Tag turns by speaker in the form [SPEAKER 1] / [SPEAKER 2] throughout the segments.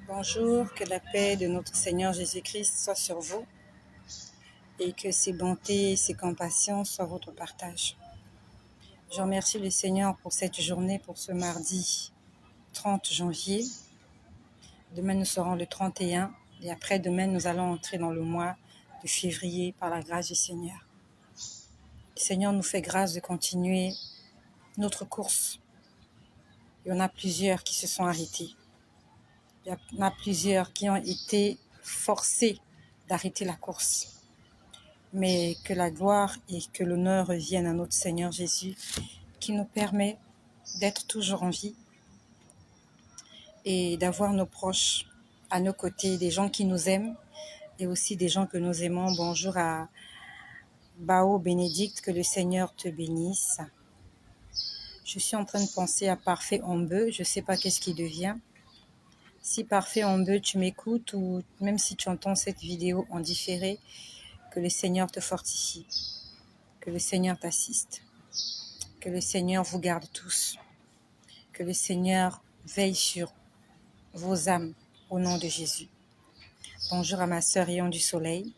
[SPEAKER 1] Bonjour, que la paix de notre Seigneur Jésus-Christ soit sur vous et que ses bontés et ses compassions soient votre partage. Je remercie le Seigneur pour cette journée, pour ce mardi 30 janvier. Demain, nous serons le 31 et après-demain, nous allons entrer dans le mois de février par la grâce du Seigneur. Le Seigneur nous fait grâce de continuer notre course. Il y en a plusieurs qui se sont arrêtés. Il y en a plusieurs qui ont été forcés d'arrêter la course. Mais que la gloire et que l'honneur reviennent à notre Seigneur Jésus, qui nous permet d'être toujours en vie et d'avoir nos proches à nos côtés, des gens qui nous aiment et aussi des gens que nous aimons. Bonjour à Bao Bénédicte, que le Seigneur te bénisse. Je suis en train de penser à Parfait Ombe, je ne sais pas qu'est-ce qui devient. Si Parfait Ombe, tu m'écoutes ou même si tu entends cette vidéo en différé, que le Seigneur te fortifie, que le Seigneur t'assiste, que le Seigneur vous garde tous, que le Seigneur veille sur vos âmes au nom de Jésus. Bonjour à ma sœur Rayon du Soleil.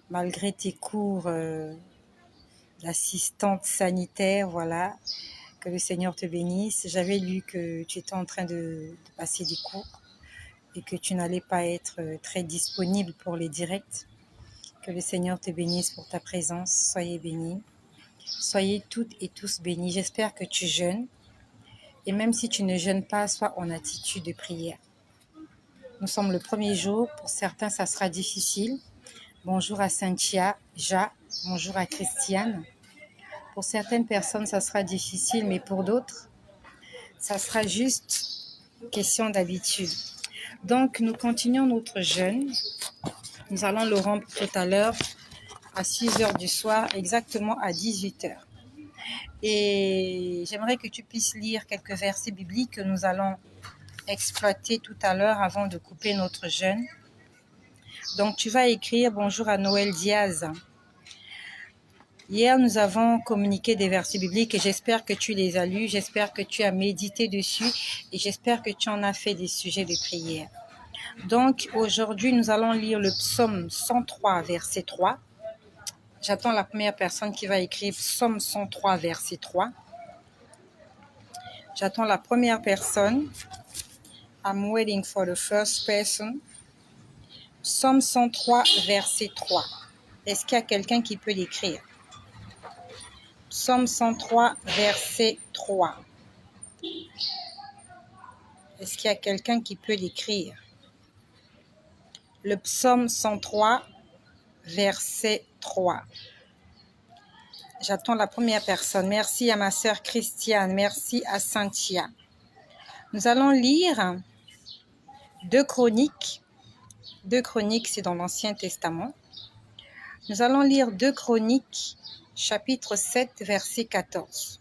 [SPEAKER 1] Malgré tes cours d'assistante sanitaire, voilà, que le Seigneur te bénisse. J'avais lu que tu étais en train de passer des cours et que tu n'allais pas être très disponible pour les directs. Que le Seigneur te bénisse pour ta présence. Soyez bénis. Soyez toutes et tous bénis. J'espère que tu jeûnes. Et même si tu ne jeûnes pas, sois en attitude de prière. Nous sommes le premier jour. Pour certains, ça sera difficile. Bonjour à Cynthia, Ja. Bonjour à Christiane. Pour certaines personnes, ça sera difficile, mais pour d'autres, ça sera juste question d'habitude. Donc, nous continuons notre jeûne. Nous allons le rompre tout à l'heure à 6 heures du soir, exactement à 18 heures. Et j'aimerais que tu puisses lire quelques versets bibliques que nous allons exploiter tout à l'heure avant de couper notre jeûne. Donc, tu vas écrire « Bonjour à Noël Diaz ». Hier, nous avons communiqué des versets bibliques et j'espère que tu les as lus, j'espère que tu as médité dessus et j'espère que tu en as fait des sujets de prière. Donc, aujourd'hui, nous allons lire le psaume 103, verset 3. J'attends la première personne qui va écrire psaume 103, verset 3. J'attends la première personne. I'm waiting for the first person. Psaume 103, verset 3. Est-ce qu'il y a quelqu'un qui peut l'écrire? Psaume 103, verset 3. Est-ce qu'il y a quelqu'un qui peut l'écrire? Le psaume 103, verset 3. J'attends la première personne. Merci à ma sœur Christiane. Merci à Cynthia. Nous allons lire 2 Chroniques. 2 Chroniques, c'est dans l'Ancien Testament. Nous allons lire 2 Chroniques, chapitre 7, verset 14.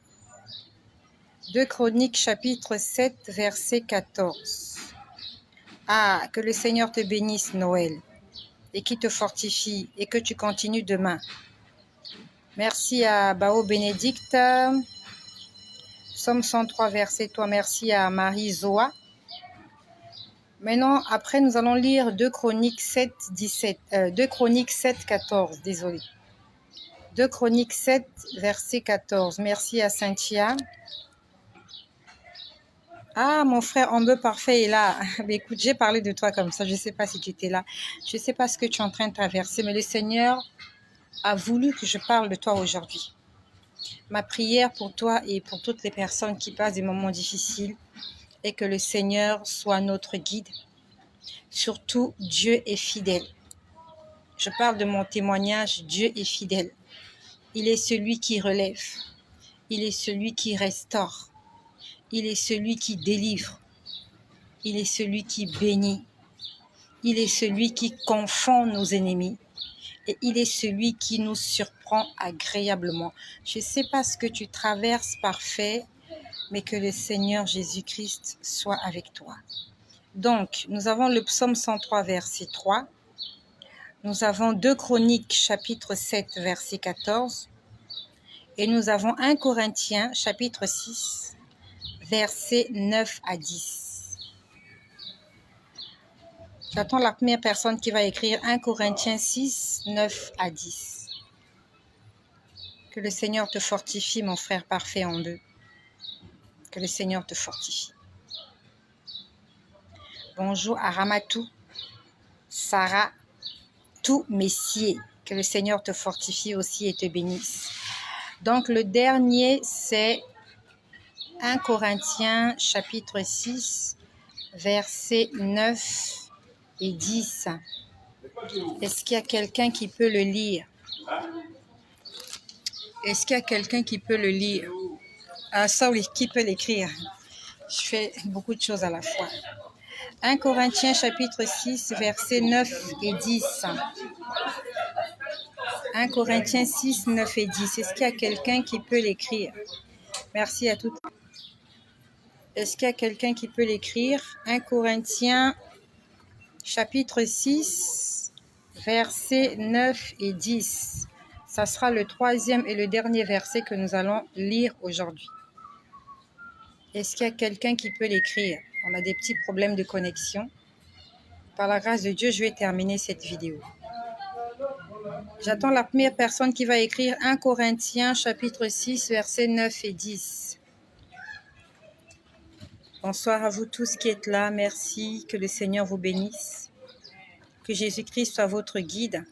[SPEAKER 1] 2 Chroniques, chapitre 7, verset 14. Ah, que le Seigneur te bénisse, Noël, et qui te fortifie, et que tu continues demain. Merci à Bao Bénédicte. Psaume 103, verset 3. Merci à Marie Zoa. Maintenant, après, nous allons lire 2 Chroniques 7, 14, désolé. 2 Chroniques 7, verset 14. Merci à Cynthia. Ah, mon frère Ambe Parfait est là. Mais écoute, j'ai parlé de toi comme ça. Je ne sais pas si tu étais là. Je ne sais pas ce que tu es en train de traverser, mais le Seigneur a voulu que je parle de toi aujourd'hui. Ma prière pour toi et pour toutes les personnes qui passent des moments difficiles est que le Seigneur soit notre guide. Surtout, Dieu est fidèle. Je parle de mon témoignage, Dieu est fidèle. Il est celui qui relève. Il est celui qui restaure. Il est celui qui délivre. Il est celui qui bénit. Il est celui qui confond nos ennemis. Et il est celui qui nous surprend agréablement. Je ne sais pas ce que tu traverses, Parfait, mais que le Seigneur Jésus-Christ soit avec toi. Donc, nous avons le psaume 103, verset 3. Nous avons 2 Chroniques, chapitre 7, verset 14. Et nous avons 1 Corinthiens, chapitre 6, versets 9 à 10. J'attends la première personne qui va écrire 1 Corinthiens 6, 9 à 10. Que le Seigneur te fortifie, mon frère parfait en deux. Que le Seigneur te fortifie. Bonjour à Ramatou, Sarah, tout Messier. Que le Seigneur te fortifie aussi et te bénisse. Donc le dernier, c'est 1 Corinthiens chapitre 6, versets 9 et 10. Est-ce qu'il y a quelqu'un qui peut le lire? Est-ce qu'il y a quelqu'un qui peut le lire? Ah ça oui, qui peut l'écrire? Je fais beaucoup de choses à la fois. 1 Corinthiens chapitre 6, versets 9 et 10. 1 Corinthiens 6, 9 et 10. Est-ce qu'il y a quelqu'un qui peut l'écrire? Merci à toutes. Est-ce qu'il y a quelqu'un qui peut l'écrire? 1 Corinthiens chapitre 6, versets 9 et 10. Ça sera le troisième et le dernier verset que nous allons lire aujourd'hui. Est-ce qu'il y a quelqu'un qui peut l'écrire? On a des petits problèmes de connexion. Par la grâce de Dieu, je vais terminer cette vidéo. J'attends la première personne qui va écrire 1 Corinthiens chapitre 6, versets 9 et 10. Bonsoir à vous tous qui êtes là. Merci. Que le Seigneur vous bénisse. Que Jésus-Christ soit votre guide.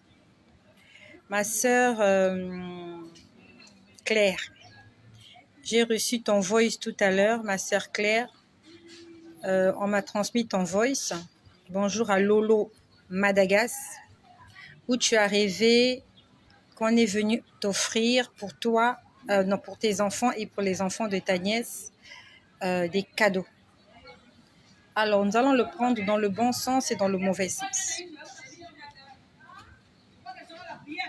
[SPEAKER 1] Ma sœur Claire, j'ai reçu ton voice tout à l'heure, ma sœur Claire. On m'a transmis ton voice. Bonjour à Lolo Madagas, où tu as rêvé qu'on est venu t'offrir pour toi, non, pour tes enfants et pour les enfants de ta nièce, des cadeaux. Alors, nous allons le prendre dans le bon sens et dans le mauvais sens.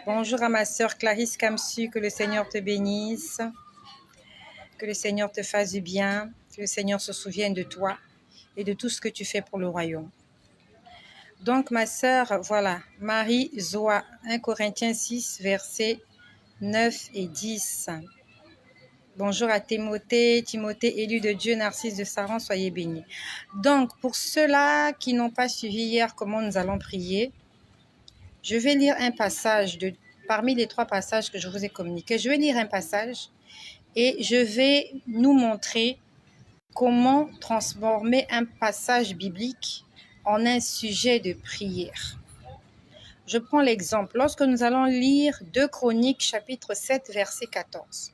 [SPEAKER 1] Bonjour à ma sœur Clarisse Kamsu, que le Seigneur te bénisse, que le Seigneur te fasse du bien, que le Seigneur se souvienne de toi et de tout ce que tu fais pour le royaume. Donc, ma sœur, voilà, Marie Zoa, 1 Corinthiens 6, versets 9 et 10. Bonjour à Timothée, élu de Dieu, Narcisse de Saran, soyez bénis. Donc, pour ceux-là qui n'ont pas suivi hier comment nous allons prier, je vais lire un passage parmi les 3 passages que je vous ai communiqués. Je vais lire un passage et je vais nous montrer comment transformer un passage biblique en un sujet de prière. Je prends l'exemple. Lorsque nous allons lire 2 Chroniques, chapitre 7, verset 14.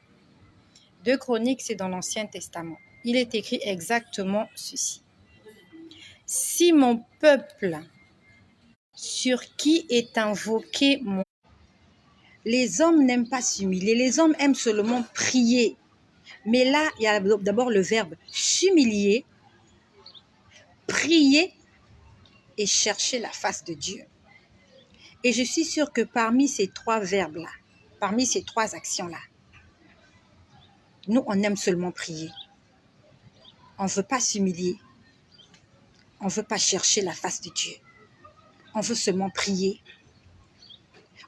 [SPEAKER 1] 2 Chroniques, c'est dans l'Ancien Testament. Il est écrit exactement ceci. Si mon peuple, sur qui est invoqué mon... Les hommes n'aiment pas s'humilier, les hommes aiment seulement prier. Mais là, il y a d'abord le verbe s'humilier, prier et chercher la face de Dieu. Et je suis sûre que parmi ces 3 verbes-là, parmi ces 3 actions-là, nous, on aime seulement prier. On ne veut pas s'humilier. On ne veut pas chercher la face de Dieu. On veut seulement prier.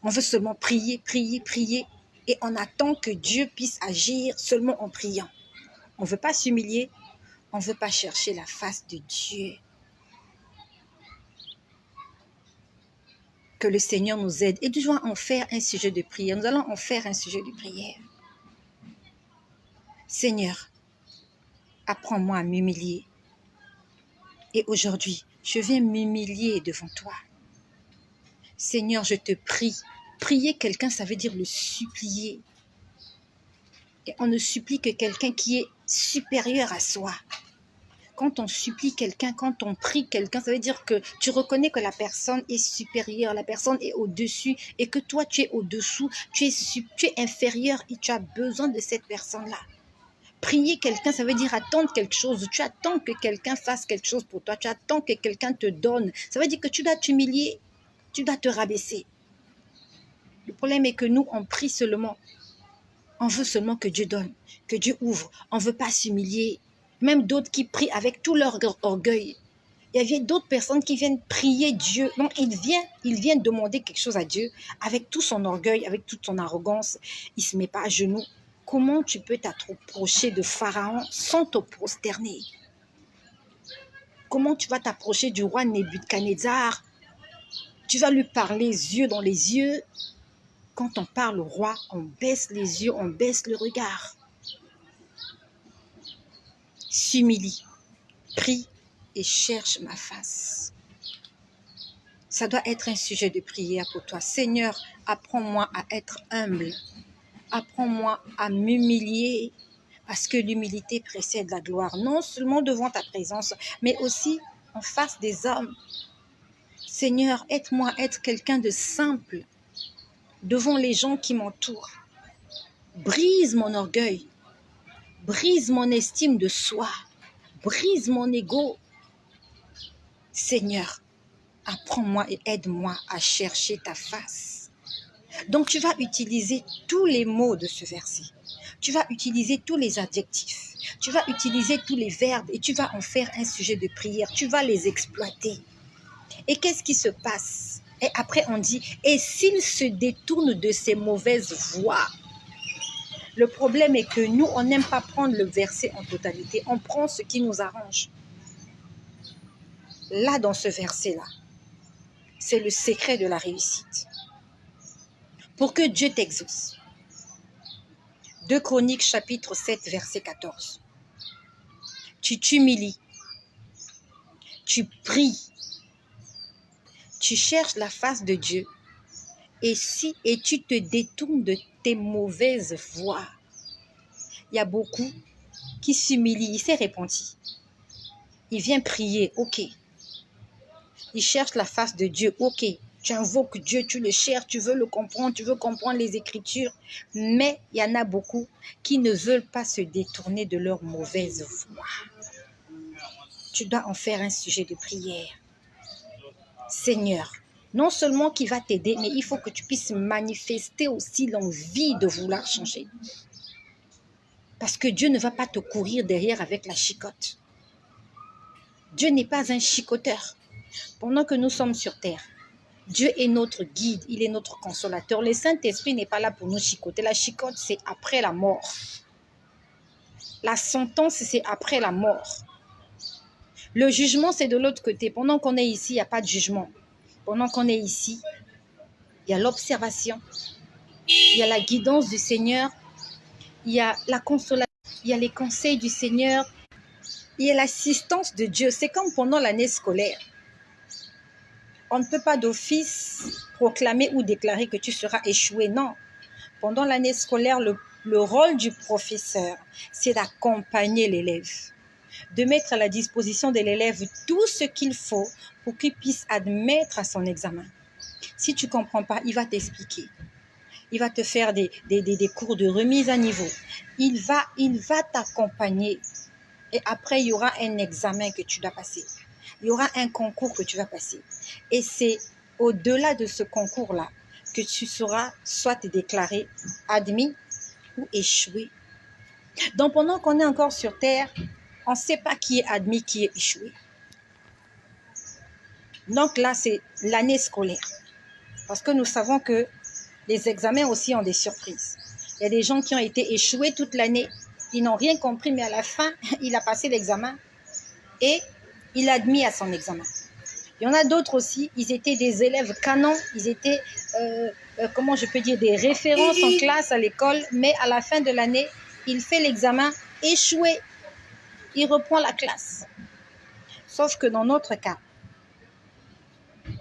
[SPEAKER 1] On veut seulement prier, prier, prier. Et on attend que Dieu puisse agir seulement en priant. On ne veut pas s'humilier. On ne veut pas chercher la face de Dieu. Que le Seigneur nous aide. Et nous allons en faire un sujet de prière. Nous allons en faire un sujet de prière. Seigneur, apprends-moi à m'humilier. Et aujourd'hui, je viens m'humilier devant toi. Seigneur, je te prie. Prier quelqu'un, ça veut dire le supplier. Et on ne supplie que quelqu'un qui est supérieur à soi. Quand on supplie quelqu'un, quand on prie quelqu'un, ça veut dire que tu reconnais que la personne est supérieure, la personne est au-dessus et que toi, tu es au-dessous, tu es inférieur et tu as besoin de cette personne-là. Prier quelqu'un, ça veut dire attendre quelque chose. Tu attends que quelqu'un fasse quelque chose pour toi. Tu attends que quelqu'un te donne. Ça veut dire que tu dois t'humilier, tu dois te rabaisser. Le problème est que nous, on prie seulement. On veut seulement que Dieu donne, que Dieu ouvre. On ne veut pas s'humilier. Même d'autres qui prient avec tout leur orgueil. Il y a d'autres personnes qui viennent prier Dieu. Donc, il vient demander quelque chose à Dieu avec tout son orgueil, avec toute son arrogance. Il ne se met pas à genoux. Comment tu peux t'approcher de Pharaon sans te prosterner?
[SPEAKER 2] Comment tu vas t'approcher du roi Nebuchadnezzar? Tu vas lui parler les yeux dans les yeux. Quand on parle au roi, on baisse les yeux, on baisse le regard. S'humilie, prie et cherche ma face. Ça doit être un sujet de prière pour toi. Seigneur, apprends-moi à être humble. Apprends-moi à m'humilier parce que l'humilité précède la gloire. Non seulement devant ta présence, mais aussi en face des hommes. Seigneur, aide-moi à être quelqu'un de simple devant les gens qui m'entourent. Brise mon orgueil. Brise mon estime de soi. Brise mon ego. Seigneur, apprends-moi et aide-moi à chercher ta face. Donc tu vas utiliser tous les mots de ce verset. Tu vas utiliser tous les adjectifs. Tu vas utiliser tous les verbes et tu vas en faire un sujet de prière. Tu vas les exploiter. Et qu'est-ce qui se passe? Et après on dit, et s'il se détourne de ses mauvaises voies? Le problème est que nous, on n'aime pas prendre le verset en totalité. On prend ce qui nous arrange. Là, dans ce verset-là, c'est le secret de la réussite. Pour que Dieu t'exauce. 2 Chroniques chapitre 7 verset 14. Tu t'humilies, tu pries, tu cherches la face de Dieu et tu te détournes de tes mauvaises voies. Il y a beaucoup qui s'humilient, il s'est repenti. Il vient prier, ok. Il cherche la face de Dieu, ok. Tu invoques Dieu, tu le cherches, tu veux le comprendre, tu veux comprendre les Écritures. Mais il y en a beaucoup qui ne veulent pas se détourner de leurs mauvaises voies. Tu dois en faire un sujet de prière. Seigneur, non seulement qui va t'aider, mais il faut que tu puisses manifester aussi l'envie de vouloir changer. Parce que Dieu ne va pas te courir derrière avec la chicotte. Dieu n'est pas un chicoteur. Pendant que nous sommes sur terre, Dieu est notre guide, il est notre consolateur. Le Saint-Esprit n'est pas là pour nous chicoter. La chicote, c'est après la mort. La sentence, c'est après la mort. Le jugement, c'est de l'autre côté. Pendant qu'on est ici, il n'y a pas de jugement. Pendant qu'on est ici, il y a l'observation, il y a la guidance du Seigneur, il y a la consolation, il y a les conseils du Seigneur, il y a l'assistance de Dieu. C'est comme pendant l'année scolaire. On ne peut pas d'office proclamer ou déclarer que tu seras échoué. Non. Pendant l'année scolaire, le rôle du professeur, c'est d'accompagner l'élève, de mettre à la disposition de l'élève tout ce qu'il faut pour qu'il puisse admettre à son examen. Si tu ne comprends pas, il va t'expliquer. Il va te faire des cours de remise à niveau. Il va t'accompagner. Et après, il y aura un examen que tu dois passer. Il y aura un concours que tu vas passer. Et c'est au-delà de ce concours-là que tu seras soit déclaré admis ou échoué. Donc, pendant qu'on est encore sur terre, on ne sait pas qui est admis, qui est échoué. Donc là, c'est l'année scolaire. Parce que nous savons que les examens aussi ont des surprises. Il y a des gens qui ont été échoués toute l'année. Ils n'ont rien compris, mais à la fin, il a passé l'examen et il a admis à son examen. Il y en a d'autres aussi, ils étaient des élèves canons, ils étaient, comment je peux dire, des références en classe à l'école, mais à la fin de l'année, il fait l'examen, échoué, il reprend la classe. Sauf que dans notre cas,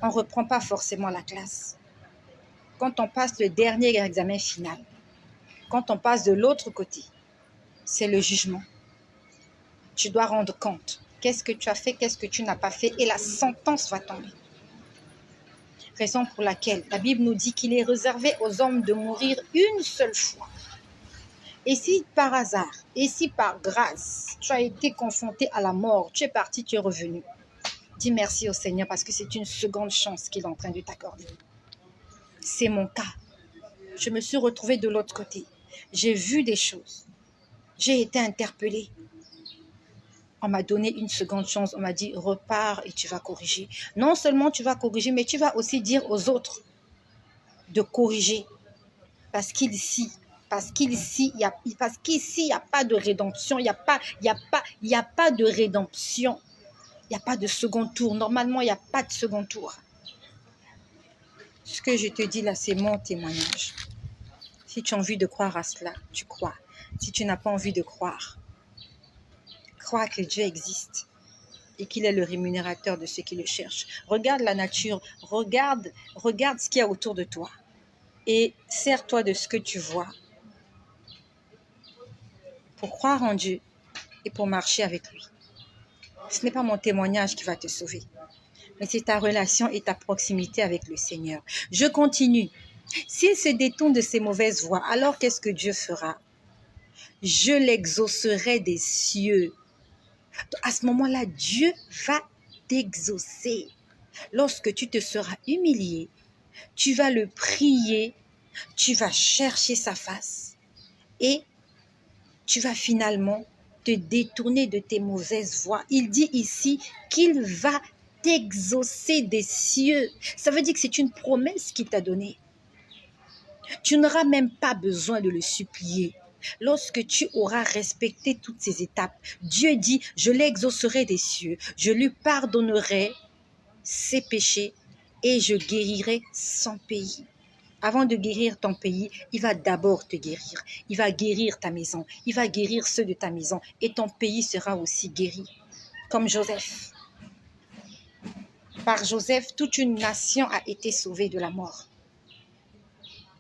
[SPEAKER 2] on ne reprend pas forcément la classe. Quand on passe le dernier examen final, quand on passe de l'autre côté, c'est le jugement. Tu dois rendre compte. Qu'est-ce que tu as fait, qu'est-ce que tu n'as pas fait, et la sentence va tomber. Raison pour laquelle la Bible nous dit qu'il est réservé aux hommes de mourir une seule fois. Et si par hasard, et si par grâce, tu as été confronté à la mort, tu es parti, tu es revenu, dis merci au Seigneur parce que c'est une seconde chance qu'il est en train de t'accorder. C'est mon cas. Je me suis retrouvée de l'autre côté. J'ai vu des choses. J'ai été interpellée. On m'a donné une seconde chance. On m'a dit, repars et tu vas corriger. Non seulement tu vas corriger, mais tu vas aussi dire aux autres de corriger. Parce qu'ici, il n'y a pas de rédemption. Il n'y a pas de rédemption. Il n'y a pas de second tour. Normalement, il n'y a pas de second tour. Ce que je te dis là, c'est mon témoignage. Si tu as envie de croire à cela, tu crois. Si tu n'as pas envie de croire, crois que Dieu existe et qu'il est le rémunérateur de ceux qui le cherchent. Regarde la nature, regarde ce qu'il y a autour de toi et sers-toi de ce que tu vois pour croire en Dieu et pour marcher avec lui. Ce n'est pas mon témoignage qui va te sauver, mais c'est ta relation et ta proximité avec le Seigneur. Je continue. S'il se détourne de ses mauvaises voies, alors qu'est-ce que Dieu fera? Je l'exaucerai des cieux. À ce moment-là, Dieu va t'exaucer. Lorsque tu te seras humilié, tu vas le prier, tu vas chercher sa face et tu vas finalement te détourner de tes mauvaises voies. Il dit ici qu'il va t'exaucer des cieux. Ça veut dire que c'est une promesse qu'il t'a donnée. Tu n'auras même pas besoin de le supplier. Lorsque tu auras respecté toutes ces étapes, Dieu dit, je l'exaucerai des cieux, je lui pardonnerai ses péchés et je guérirai son pays. Avant de guérir ton pays, il va d'abord te guérir. Il va guérir ta maison, il va guérir ceux de ta maison et ton pays sera aussi guéri. Comme Joseph. Par Joseph, toute une nation a été sauvée de la mort.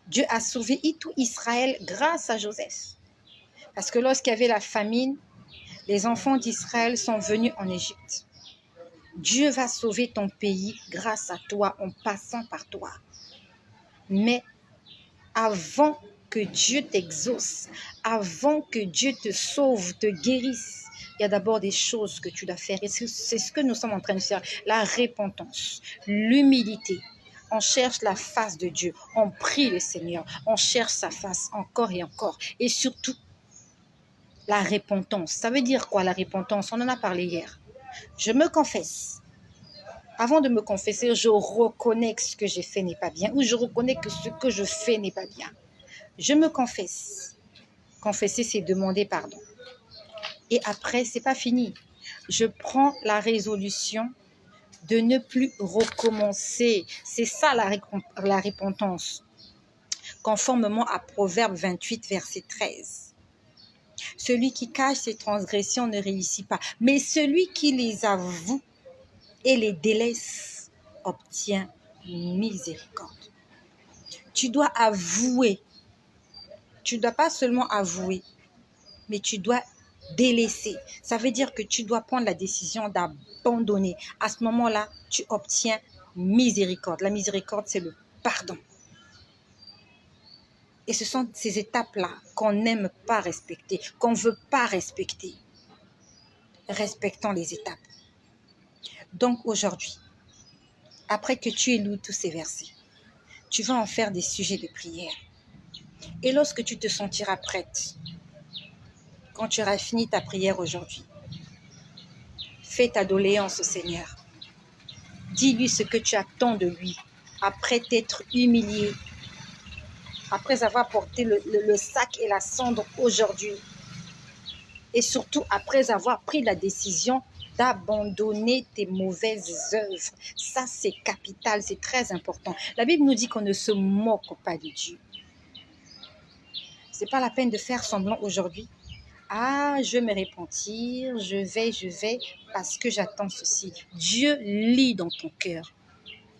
[SPEAKER 2] Dieu a sauvé tout Israël grâce à Joseph. Parce que lorsqu'il y avait la famine, les enfants d'Israël sont venus en Égypte. Dieu va sauver ton pays grâce à toi, en passant par toi. Mais avant que Dieu t'exauce, avant que Dieu te sauve, te guérisse, il y a d'abord des choses que tu dois faire. Et c'est ce que nous sommes en train de faire. La repentance, l'humilité. On cherche la face de Dieu. On prie le Seigneur. On cherche sa face encore et encore. Et surtout, la repentance. Ça veut dire quoi la repentance? On en a parlé hier. Je me confesse. Avant de me confesser, je reconnais que ce que j'ai fait n'est pas bien ou je reconnais que ce que je fais n'est pas bien. Je me confesse. Confesser, c'est demander pardon. Et après, c'est pas fini. Je prends la résolution de ne plus recommencer. C'est ça la repentance. Conformément à Proverbe 28, verset 13. Celui qui cache ses transgressions ne réussit pas, mais celui qui les avoue et les délaisse obtient miséricorde. Tu dois avouer. Tu ne dois pas seulement avouer, mais tu dois délaisser. Ça veut dire que tu dois prendre la décision d'abandonner. À ce moment-là, tu obtiens miséricorde. La miséricorde, c'est le pardon. Et ce sont ces étapes-là qu'on n'aime pas respecter, qu'on ne veut pas respecter. Respectons les étapes. Donc aujourd'hui, après que tu aies lu tous ces versets, tu vas en faire des sujets de prière. Et lorsque tu te sentiras prête, quand tu auras fini ta prière aujourd'hui, fais ta doléance au Seigneur. Dis-lui ce que tu attends de lui, après t'être humilié, après avoir porté le sac et la cendre aujourd'hui, et surtout après avoir pris la décision d'abandonner tes mauvaises œuvres. Ça, c'est capital, c'est très important. La Bible nous dit qu'on ne se moque pas de Dieu. Ce n'est pas la peine de faire semblant aujourd'hui. Ah, je vais me repentir, je vais, parce que j'attends ceci. Dieu lit dans ton cœur.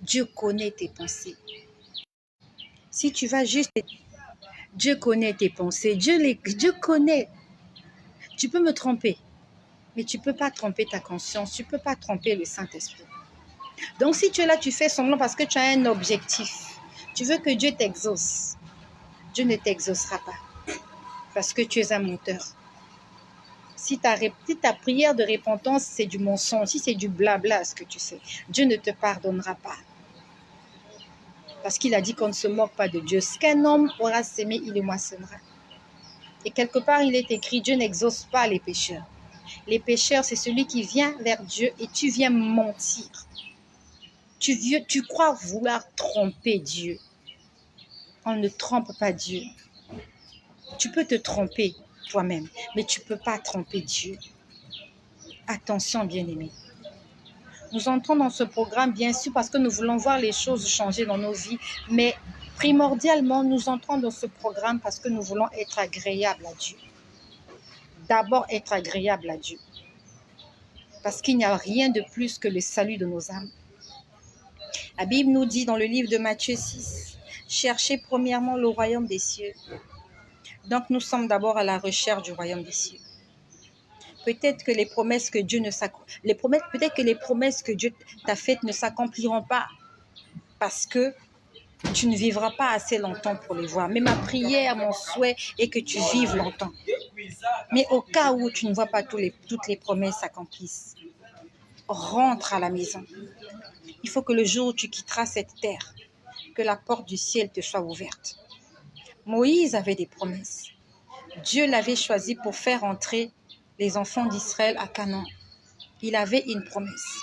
[SPEAKER 2] Dieu connaît tes pensées. Si tu vas juste... Dieu connaît tes pensées. Dieu connaît. Tu peux me tromper, mais tu ne peux pas tromper ta conscience. Tu ne peux pas tromper le Saint-Esprit. Donc, si tu es là, tu fais semblant parce que tu as un objectif. Tu veux que Dieu t'exauce. Dieu ne t'exaucera pas parce que tu es un menteur. Si ta prière de repentance, c'est du mensonge, si c'est du blabla ce que tu fais, Dieu ne te pardonnera pas. Parce qu'il a dit qu'on ne se moque pas de Dieu. Ce qu'un homme aura sémé, il le moissonnera. Et quelque part, il est écrit, Dieu n'exauce pas les pécheurs. Les pécheurs, c'est celui qui vient vers Dieu et tu viens mentir. Tu crois vouloir tromper Dieu. On ne trompe pas Dieu. Tu peux te tromper toi-même, mais tu ne peux pas tromper Dieu. Attention, bien-aimé. Nous entrons dans ce programme, bien sûr, parce que nous voulons voir les choses changer dans nos vies, mais primordialement, nous entrons dans ce programme parce que nous voulons être agréables à Dieu. D'abord, être agréable à Dieu. Parce qu'il n'y a rien de plus que le salut de nos âmes. La Bible nous dit dans le livre de Matthieu 6, « Cherchez premièrement le royaume des cieux. » Donc, nous sommes d'abord à la recherche du royaume des cieux. Peut-être que les promesses que Dieu t'a faites ne s'accompliront pas parce que tu ne vivras pas assez longtemps pour les voir. Mais ma prière, mon souhait est que tu vives longtemps. Mais au cas où tu ne vois pas toutes les promesses s'accomplissent, rentre à la maison. Il faut que le jour où tu quitteras cette terre, que la porte du ciel te soit ouverte. Moïse avait des promesses. Dieu l'avait choisi pour faire entrer les enfants d'Israël à Canaan. Il avait une promesse,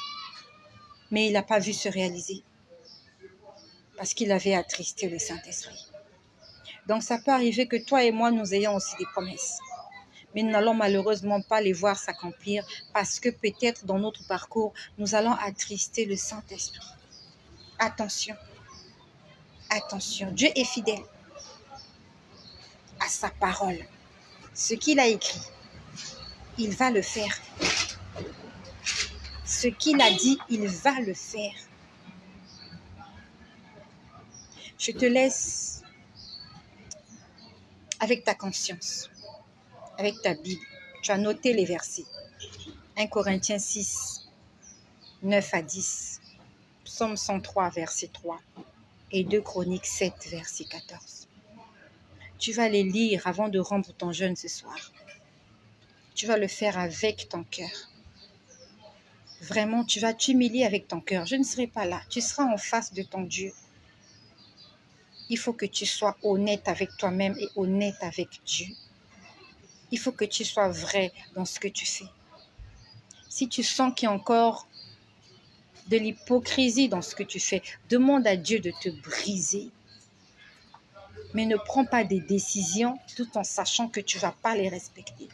[SPEAKER 2] mais il n'a pas vu se réaliser parce qu'il avait attristé le Saint-Esprit. Donc ça peut arriver que toi et moi, nous ayons aussi des promesses, mais nous n'allons malheureusement pas les voir s'accomplir parce que peut-être dans notre parcours, nous allons attrister le Saint-Esprit. Attention, attention, Dieu est fidèle à sa parole. Ce qu'il a écrit, il va le faire. Ce qu'il a dit, il va le faire. Je te laisse avec ta conscience, avec ta Bible. Tu as noté les versets. 1 Corinthiens 6, 9 à 10. Psaume 103, verset 3. Et 2 Chroniques 7, verset 14. Tu vas les lire avant de rompre ton jeûne ce soir. Tu vas le faire avec ton cœur. Vraiment, tu vas t'humilier avec ton cœur. Je ne serai pas là. Tu seras en face de ton Dieu. Il faut que tu sois honnête avec toi-même et honnête avec Dieu. Il faut que tu sois vrai dans ce que tu fais. Si tu sens qu'il y a encore de l'hypocrisie dans ce que tu fais, demande à Dieu de te briser. Mais ne prends pas des décisions tout en sachant que tu ne vas pas les respecter.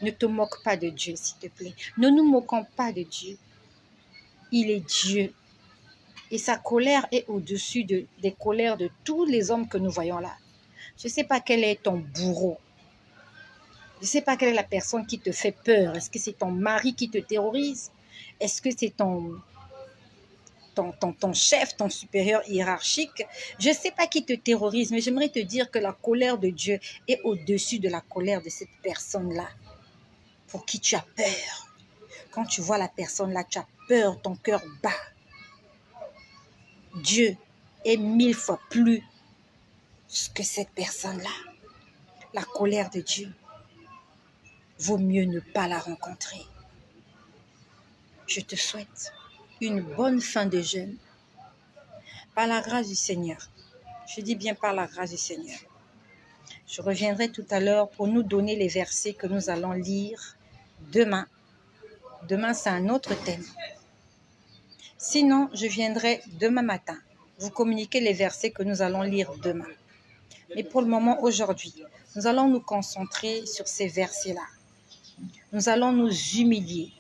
[SPEAKER 2] Ne te moque pas de Dieu, s'il te plaît. Ne nous moquons pas de Dieu. Il est Dieu. Et sa colère est au-dessus des colères de tous les hommes que nous voyons là. Je ne sais pas quel est ton bourreau. Je ne sais pas quelle est la personne qui te fait peur. Est-ce que c'est ton mari qui te terrorise? Est-ce que c'est ton chef, ton supérieur hiérarchique? Je ne sais pas qui te terrorise, mais j'aimerais te dire que la colère de Dieu est au-dessus de la colère de cette personne-là, pour qui tu as peur. Quand tu vois la personne là, tu as peur, ton cœur bat. Dieu est 1000 fois plus que cette personne-là. La colère de Dieu, vaut mieux ne pas la rencontrer. Je te souhaite une bonne fin de jeûne. Par la grâce du Seigneur. Je dis bien par la grâce du Seigneur. Je reviendrai tout à l'heure pour nous donner les versets que nous allons lire demain. Demain, c'est un autre thème. Sinon, je viendrai demain matin vous communiquer les versets que nous allons lire demain. Mais pour le moment, aujourd'hui, nous allons nous concentrer sur ces versets-là. Nous allons nous humilier.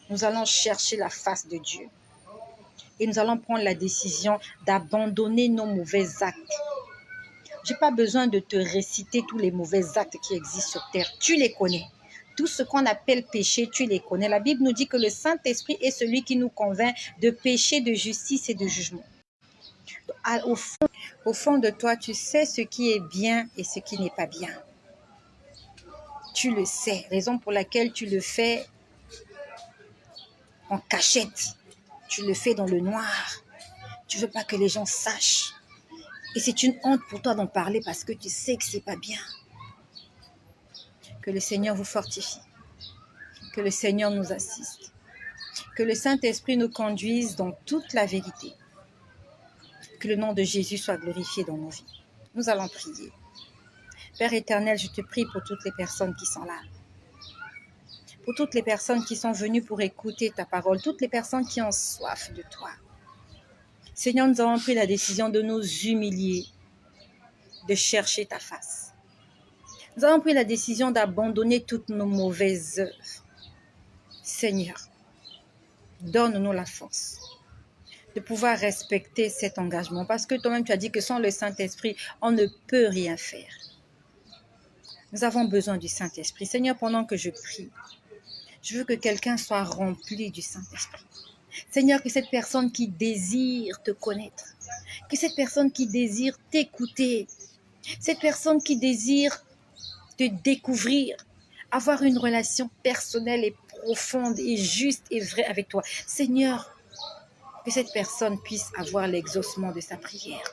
[SPEAKER 2] Nous allons chercher la face de Dieu. Et nous allons prendre la décision d'abandonner nos mauvais actes. Je n'ai pas besoin de te réciter tous les mauvais actes qui existent sur terre. Tu les connais. Tout ce qu'on appelle péché, tu les connais. La Bible nous dit que le Saint-Esprit est celui qui nous convainc de péché, de justice et de jugement. Au fond de toi, tu sais ce qui est bien et ce qui n'est pas bien. Tu le sais. Raison pour laquelle tu le fais en cachette. Tu le fais dans le noir. Tu ne veux pas que les gens sachent. Et c'est une honte pour toi d'en parler parce que tu sais que ce n'est pas bien. Que le Seigneur vous fortifie. Que le Seigneur nous assiste. Que le Saint-Esprit nous conduise dans toute la vérité. Que le nom de Jésus soit glorifié dans nos vies. Nous allons prier. Père éternel, je te prie pour toutes les personnes qui sont là. Pour toutes les personnes qui sont venues pour écouter ta parole. Toutes les personnes qui ont soif de toi. Seigneur, nous avons pris la décision de nous humilier, de chercher ta face. Nous avons pris la décision d'abandonner toutes nos mauvaises œuvres. Seigneur,
[SPEAKER 1] donne-nous la force de pouvoir respecter cet engagement. Parce que toi-même, tu as dit que sans le Saint-Esprit, on ne peut rien faire. Nous avons besoin du Saint-Esprit. Seigneur, pendant que je prie, je veux que quelqu'un soit rempli du Saint-Esprit. Seigneur, que cette personne qui désire te connaître, que cette personne qui désire t'écouter, cette personne qui désire te découvrir, avoir une relation personnelle et profonde et juste et vraie avec toi. Seigneur, que cette personne puisse avoir l'exaucement de sa prière.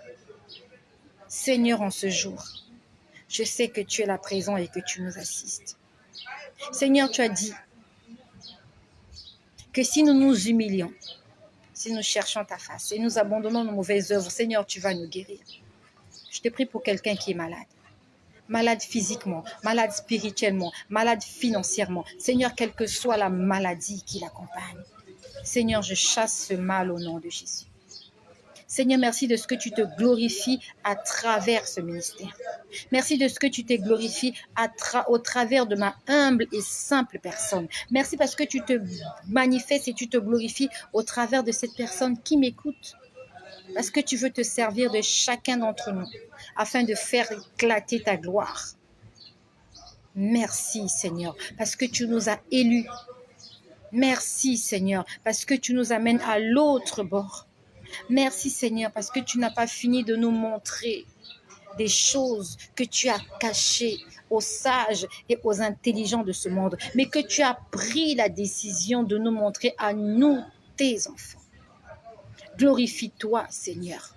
[SPEAKER 1] Seigneur, en ce jour, je sais que tu es là présent et que tu nous assistes. Seigneur, tu as dit que si nous nous humilions, si nous cherchons ta face et nous abandonnons nos mauvaises œuvres, Seigneur, tu vas nous guérir. Je te prie pour quelqu'un qui est malade. Malade physiquement, malade spirituellement, malade financièrement. Seigneur, quelle que soit la maladie qui l'accompagne. Seigneur, je chasse ce mal au nom de Jésus. Seigneur, merci de ce que tu te glorifies à travers ce ministère. Merci de ce que tu te glorifies au travers de ma humble et simple personne. Merci parce que tu te manifestes et tu te glorifies au travers de cette personne qui m'écoute. Parce que tu veux te servir de chacun d'entre nous afin de faire éclater ta gloire. Merci Seigneur, parce que tu nous as élus. Merci Seigneur, parce que tu nous amènes à l'autre bord. Merci Seigneur, parce que tu n'as pas fini de nous montrer des choses que tu as cachées aux sages et aux intelligents de ce monde, mais que tu as pris la décision de nous montrer à nous, tes enfants. Glorifie-toi Seigneur.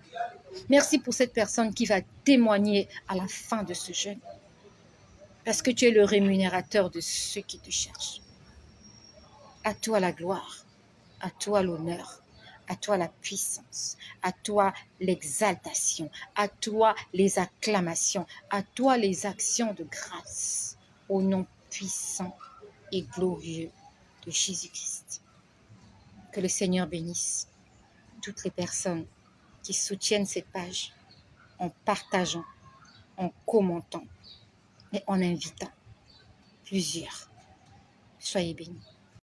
[SPEAKER 1] Merci pour cette personne qui va témoigner à la fin de ce jeûne. Parce que tu es le rémunérateur de ceux qui te cherchent. À toi la gloire, à toi l'honneur, à toi la puissance, à toi l'exaltation, à toi les acclamations, à toi les actions de grâce, au nom puissant et glorieux de Jésus-Christ. Que le Seigneur bénisse toutes les personnes qui soutiennent cette page en partageant, en commentant et en invitant plusieurs. Soyez bénis.